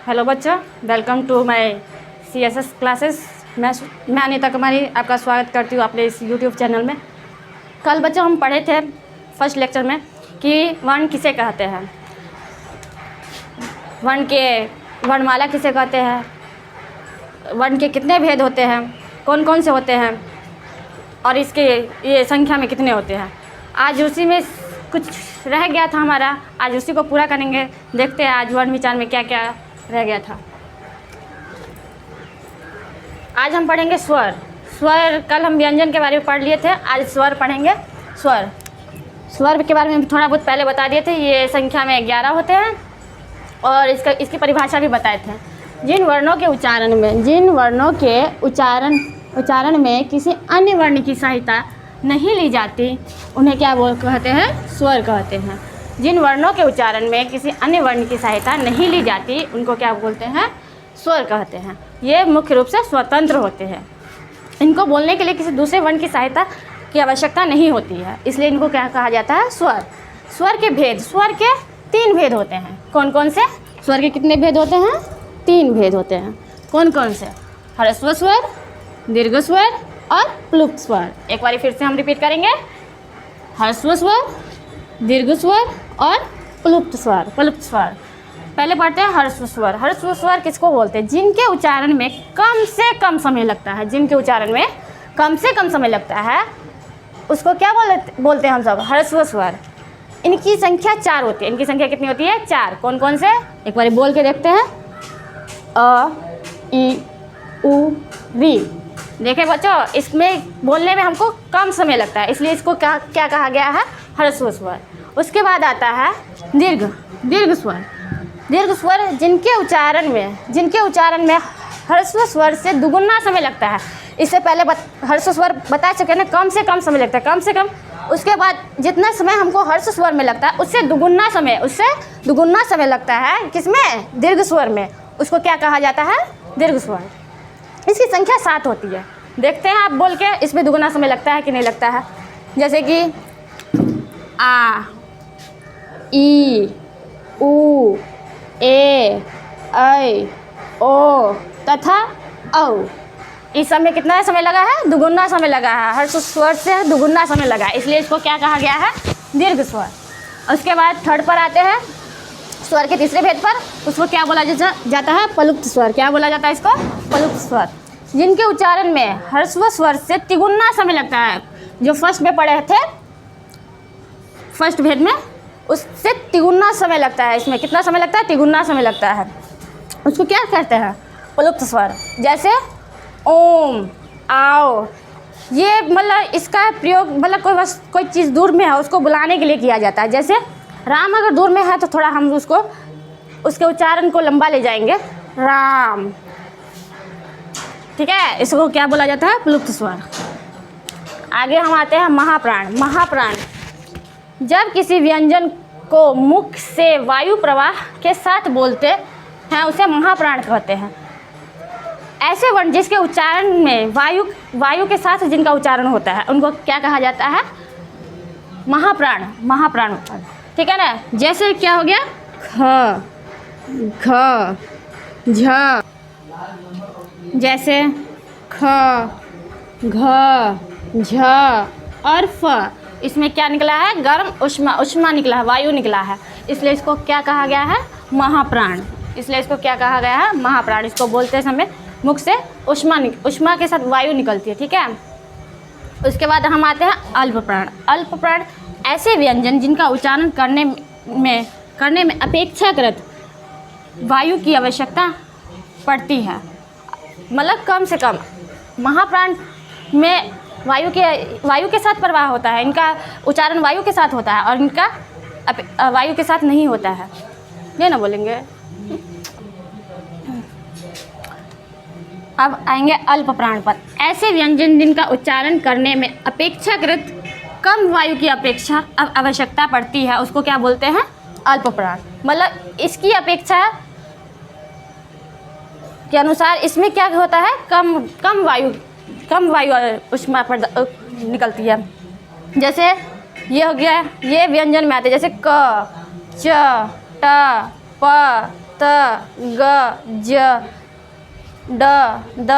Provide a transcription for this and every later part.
Hello बच्चों, welcome to my CSS classes. मैं अनीता कुमारी आपका स्वागत करती हूँ अपने इस यूट्यूब चैनल में। कल बच्चों हम पढ़े थे फर्स्ट लेक्चर में कि वर्ण किसे कहते हैं, वर्ण के वर्णमाला किसे कहते हैं, वर्ण के कितने भेद होते हैं, कौन कौन से होते हैं और इसके ये संख्या में कितने होते हैं। आज उसी में कुछ रह गया था हमारा, आज उसी को पूरा करेंगे। देखते हैं आज वर्ण विचार में क्या क्या रह गया था। आज हम पढ़ेंगे स्वर। स्वर कल हम व्यंजन के बारे में पढ़ लिए थे, आज स्वर पढ़ेंगे। स्वर के बारे में थोड़ा बहुत पहले बता दिए थे। ये संख्या में 11 होते हैं और इसकी परिभाषा भी बताए थे। जिन वर्णों के उच्चारण में किसी अन्य वर्ण की सहायता नहीं ली जाती उन्हें क्या कहते हैं? स्वर कहते हैं। जिन वर्णों के उच्चारण में किसी अन्य वर्ण की सहायता नहीं ली जाती उनको क्या बोलते हैं? स्वर कहते हैं। ये मुख्य रूप से स्वतंत्र होते हैं। इनको बोलने के लिए किसी दूसरे वर्ण की सहायता की आवश्यकता नहीं होती है, इसलिए इनको क्या कहा जाता है? स्वर। स्वर के भेद, स्वर के 3 भेद होते हैं। कौन कौन से? स्वर के कितने भेद होते हैं? 3 भेद होते हैं। कौन कौन से? ह्रस्व स्वर, दीर्घ स्वर और प्लुप्त स्वर। एक बार फिर से हम रिपीट करेंगे। ह्रस्व स्वर, दीर्घ स्वर और प्लुप्त स्वर। पहले पढ़ते हैं ह्रस्व स्वर। ह्रस्व स्वर किसको बोलते हैं? जिनके उच्चारण में कम से कम समय लगता है। जिनके उच्चारण में कम से कम समय लगता है उसको क्या बोलते हैं हम सब? ह्रस्व स्वर। इनकी संख्या 4 होती है। इनकी संख्या कितनी होती है? 4। कौन कौन से? एक बार बोल के देखते हैं। अ, ई, उ, री। देखें बच्चों, इसमें बोलने में हमको कम समय लगता है, इसलिए इसको क्या कहा गया है? ह्रस्व स्वर। उसके बाद आता है दीर्घ स्वर। दीर्घ स्वर जिनके उच्चारण में ह्रस्व स्वर से दुगुना समय लगता है। इससे पहले ह्रस्व स्वर बता चुके ना, कम से कम समय लगता है, कम से कम। उसके बाद जितना समय हमको ह्रस्व स्वर में लगता है उससे दुगुना समय लगता है किसमें? दीर्घ स्वर में। उसको क्या कहा जाता है? दीर्घ स्वर। इसकी संख्या 7 होती है। देखते हैं आप बोल के इसमें दुगुना समय लगता है कि नहीं लगता है। जैसे कि आ, ई, उ, ए, ऐ, ओ तथा औ। इस समय कितना समय लगा है? दुगुना समय लगा है। ह्रस्व स्वर से दुगुना समय लगा है, इसलिए इसको क्या कहा गया है? दीर्घ स्वर। उसके बाद थर्ड पर आते हैं स्वर के तीसरे भेद पर। उसको क्या बोला जाता है? प्लुप्त स्वर। क्या बोला जाता है इसको? प्लुप्त स्वर। जिनके उच्चारण में ह्रस्व स्वर से तिगुना समय लगता है। जो फर्स्ट में पढ़े थे, फर्स्ट भेद में, उससे तिगुना समय लगता है। इसमें कितना समय लगता है? तिगुना समय लगता है। उसको क्या कहते हैं? प्लुप्त स्वर। जैसे ओम, आओ। ये मतलब इसका प्रयोग मतलब कोई चीज़ दूर में है उसको बुलाने के लिए किया जाता है। जैसे राम अगर दूर में है तो थोड़ा हम उसके उच्चारण को लंबा ले जाएंगे, राम। ठीक है, इसको क्या बोला जाता है? प्लुप्त स्वर। आगे हम आते हैं महाप्राण। जब किसी व्यंजन को मुख से वायु प्रवाह के साथ बोलते हैं उसे महाप्राण कहते हैं। ऐसे वर्ण जिसके उच्चारण में वायु के साथ जिनका उच्चारण होता है उनको क्या कहा जाता है? महाप्राण। ठीक है ना। जैसे क्या हो गया? ख, घ, झ। जैसे ख, घ, झ और फ। इसमें क्या निकला है? गर्म उष्मा निकला है, वायु निकला है, इसलिए इसको क्या कहा गया है? महाप्राण। इसको बोलते समय मुख से उष्मा के साथ वायु निकलती है। ठीक है। उसके बाद हम आते हैं अल्पप्राण। ऐसे व्यंजन जिनका उच्चारण करने में अपेक्षाकृत वायु की आवश्यकता पड़ती है, मतलब कम से कम। महाप्राण में वायु के साथ प्रवाह होता है। इनका उच्चारण वायु के साथ होता है और इनका वायु के साथ नहीं होता है। ये ना बोलेंगे। अब आएंगे अल्पप्राण पर। ऐसे व्यंजन जिनका उच्चारण करने में अपेक्षाकृत कम वायु की आवश्यकता पड़ती है उसको क्या बोलते हैं? अल्पप्राण। मतलब इसकी अपेक्षा के अनुसार इसमें क्या होता है? कम वायु उष्मा निकलती है। जैसे ये हो गया, ये व्यंजन में आते हैं जैसे क, च, ट, प, त ग ज ड द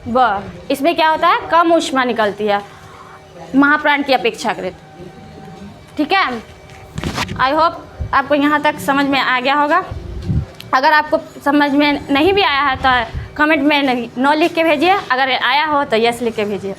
ब। इसमें क्या होता है, कम ऊष्मा निकलती है महाप्राण की अपेक्षाकृत। ठीक है, आई होप आपको यहाँ तक समझ में आ गया होगा। अगर आपको समझ में नहीं भी आया है तो कमेंट में नो लिख के भेजिए, अगर आया हो तो यस लिख के भेजिए।